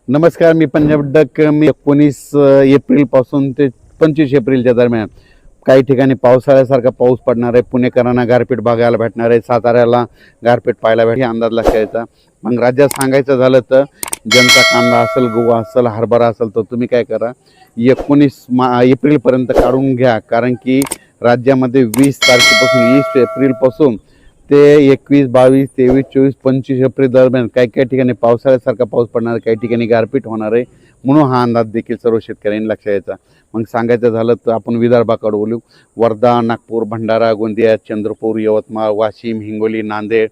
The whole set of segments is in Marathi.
नमस्कार, मी पंजाब डक. मी 19 एप्रिलपासून ते 25 एप्रिलच्या दरम्यान काही ठिकाणी पावसाळ्यासारखा पाऊस पडणार आहे. पुणेकरांना गारपीट बघायला भेटणार आहे, साताऱ्याला गारपीट पाहायला भेटेल, अंदाज लक्षात यायचा. मग राज्यात सांगायचं झालं तर ज्यांचा कांदा असेल, गहू असेल, हरभरा असेल तर तुम्ही काय करा, 19 एप्रिलपर्यंत काढून घ्या. कारण की राज्यामध्ये 20 तारखेपासून 20 एप्रिलपासून ते 21, 22, 23, 24, 25 एप्रिल दरम्यान काही काही ठिकाणी पावसाळ्यासारखा पाऊस पडणार आहे, काही ठिकाणी गारपीट होणार आहे. म्हणून हा अंदाज देखील सर्व शेतकऱ्यांनी लक्षात यायचा. मग सांगायचं झालं तर आपण विदर्भाकडे बोलू. वर्धा, नागपूर, भंडारा, गोंदिया, चंद्रपूर, यवतमाळ, वाशिम, हिंगोली, नांदेड,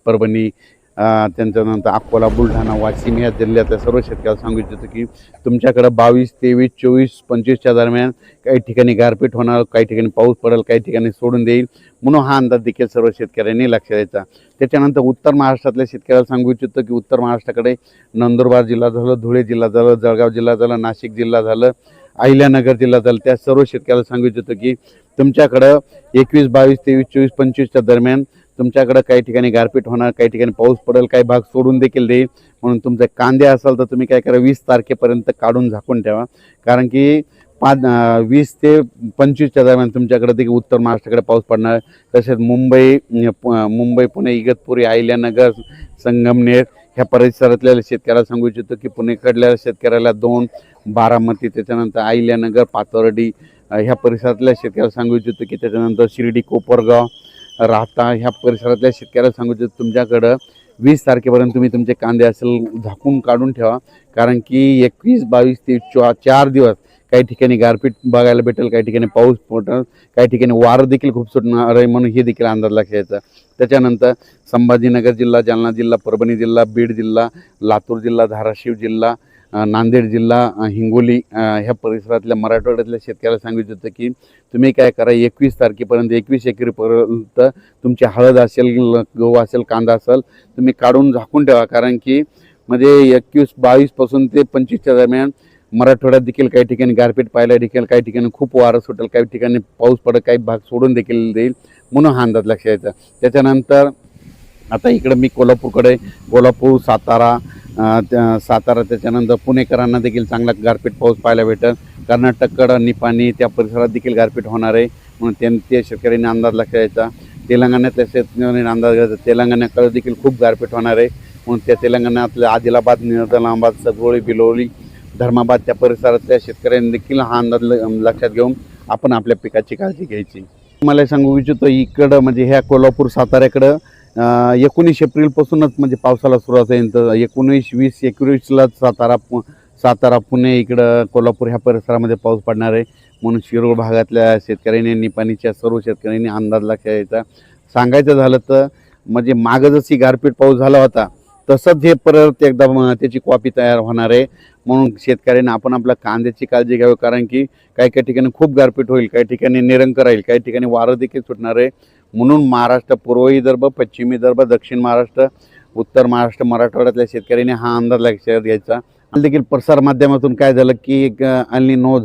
परभणी, त्यांच्यानंतर अकोला, बुलढाणा, वाशिम या जिल्ह्यातल्या सर्व शेतकऱ्याला सांगू इच्छितो की तुमच्याकडं 22, 23, 24, 25च्या दरम्यान काही ठिकाणी गारपीट होणार, काही ठिकाणी पाऊस पडेल, काही ठिकाणी सोडून देईल. म्हणून हा अंदाज देखील सर्व शेतकऱ्यांनी लक्षात द्यायचा. त्याच्यानंतर उत्तर महाराष्ट्रातल्या शेतकऱ्याला सांगू इच्छितो की उत्तर महाराष्ट्राकडे नंदुरबार जिल्हा झालं, धुळे जिल्हा झालं, जळगाव जिल्हा झालं, नाशिक जिल्हा झालं, अहिल्यानगर जिल्हा झालं, त्या सर्व शेतकऱ्याला सांगू इच्छितो की तुमच्याकडं 21, 22, 23, 24, 25च्या दरम्यान तुमच्याकडे काही ठिकाणी गारपीट होणार, काही ठिकाणी पाऊस पडेल, काही भाग सोडून देखील देईल. म्हणून तुमचे कांदे असाल तर तुम्ही काय करा, 20 तारखेपर्यंत काढून झाकून ठेवा. कारण की 20 ते 25च्या दरम्यान तुमच्याकडे देखील उत्तर महाराष्ट्राकडे पाऊस पडणार आहे. तसेच मुंबई, पुणे, इगतपुरी, अहिल्यानगर, संगमनेर ह्या परिसरातल्या शेतकऱ्याला सांगू इच्छितो की पुणेकडल्या शेतकऱ्याला 2, बारामती, त्याच्यानंतर अहिल्यानगर, पाथर्डी ह्या परिसरातल्या शेतकऱ्याला सांगू इच्छितो की त्याच्यानंतर शिर्डी, कोपरगाव, राहता ह्या परिसरातल्या शेतकऱ्याला सांगू इच्छितो तुमच्याकडं 20 तारखेपर्यंत तुम्ही तुमचे कांदे असेल झाकून काढून ठेवा. कारण की 21, 22, 23, 4 दिवस काही ठिकाणी गारपीट बघायला भेटेल, काही ठिकाणी पाऊस पडेल, काही ठिकाणी वारं देखील खूप सुटणार आहे. म्हणून हे देखील अंदाज लक्षात यायचा. त्याच्यानंतर संभाजीनगर जिल्हा, जालना जिल्हा, परभणी जिल्हा, बीड जिल्हा, लातूर जिल्हा, धाराशिव जिल्हा, नांदेड जिल्हा, हिंगोली ह्या परिसरातल्या मराठवाड्यातल्या शेतकऱ्याला सांगू इच्छितो की तुम्ही काय करा, 21 तारखेपर्यंत, 21 एप्रिलपर्यंत तुमची हळद असेल, गहू असेल, कांदा असेल तुम्ही काढून झाकून ठेवा. कारण की म्हणजे 21, 22 पासून ते 25च्या दरम्यान मराठवाड्यात देखील काही ठिकाणी गारपीट पाहायला देखील, काही ठिकाणी खूप वारं सुटेल, काही ठिकाणी पाऊस पडेल, काही भाग सोडून देखील देईल. म्हणून हा अंदाज लक्षात यायचा. त्याच्यानंतर आता इकडं मी कोल्हापूर, सातारा त्याच्यानंतर पुणेकरांना देखील चांगला गारपीट पाऊस पाहायला भेटेल. कर्नाटककडं निपाणी त्या परिसरात देखील गारपीट होणार आहे. म्हणून ते शेतकऱ्यांनी अंदाज लक्षात यायचा. तेलंगणातल्या शेतकऱ्यांनी अंदाज घ्यायचा, तेलंगणाकडे देखील खूप गारपीट होणार आहे. म्हणून त्या तेलंगणातल्या आदिलाबाद, निजामाबाद, सगोळी, बिलोली, धर्माबाद त्या परिसरातल्या शेतकऱ्यांनी देखील हा अंदाज लक्षात घेऊन आपण आपल्या पिकाची काळजी घ्यायची. मला सांगू इच्छितो इकडं म्हणजे ह्या कोल्हापूर, साताऱ्याकडं 19 एप्रिलपासूनच म्हणजे पावसाला सुरुवात होईल. तर 19, 20, 21ला सातारा, पुणे, इकडं कोल्हापूर ह्या परिसरामध्ये पाऊस पडणार आहे. म्हणून शिरोळ भागातल्या शेतकऱ्यांनी, निपाणीच्या सर्व शेतकऱ्यांनी अंदाज लक्षात यायचा. सांगायचं झालं तर म्हणजे मागं जशी गारपीट पाऊस झाला होता तसंच हे परत एकदा त्याची कॉपी तयार होणार आहे. म्हणून शेतकऱ्यांनी आपण आपल्या कांद्याची काळजी घ्यावी. कारण की काही काही ठिकाणी खूप गारपीट होईल, काही ठिकाणी निरंकर राहील, काही ठिकाणी वारं देखील सुटणार आहे. म्हणून महाराष्ट्र, पूर्व विदर्भ, पश्चिम विदर्भ, दक्षिण महाराष्ट्र, उत्तर महाराष्ट्र, मराठवाड्यातल्या शेतकऱ्यांनी हा अंदाज लक्षात घ्यायचा. देखील प्रसार माध्यमातून काय झालं की अल निनो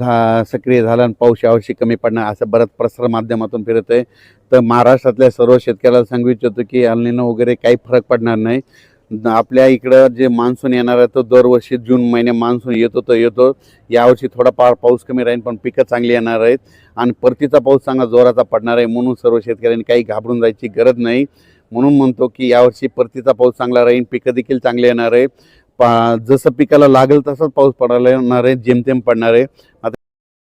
सक्रिय झाला आणि पाऊस यावर्षी कमी पडणार असं बरंच प्रसार माध्यमातून फिरत आहे. तर महाराष्ट्रातल्या सर्व शेतकऱ्याला सांगू इच्छितो की अल निनो वगैरे काही फरक पडणार नाही. आपल्या इकडं जे मान्सून येणार आहे तो दरवर्षी जून महिने मान्सून येतो. यावर्षी थोडाफार पाऊस कमी राहील, पण पिकं चांगली येणार आहेत आणि परतीचा पाऊस चांगला जोराचा पडणार आहे. म्हणून सर्व शेतकऱ्यांनी काही घाबरून जायची गरज नाही. म्हणून म्हणतो की यावर्षी परतीचा पाऊस चांगला राहील, पिकं देखील चांगले येणार आहे. जसं पिकाला लागेल तसंच पाऊस पडायला येणार आहे, जेमतेम पडणार आहे.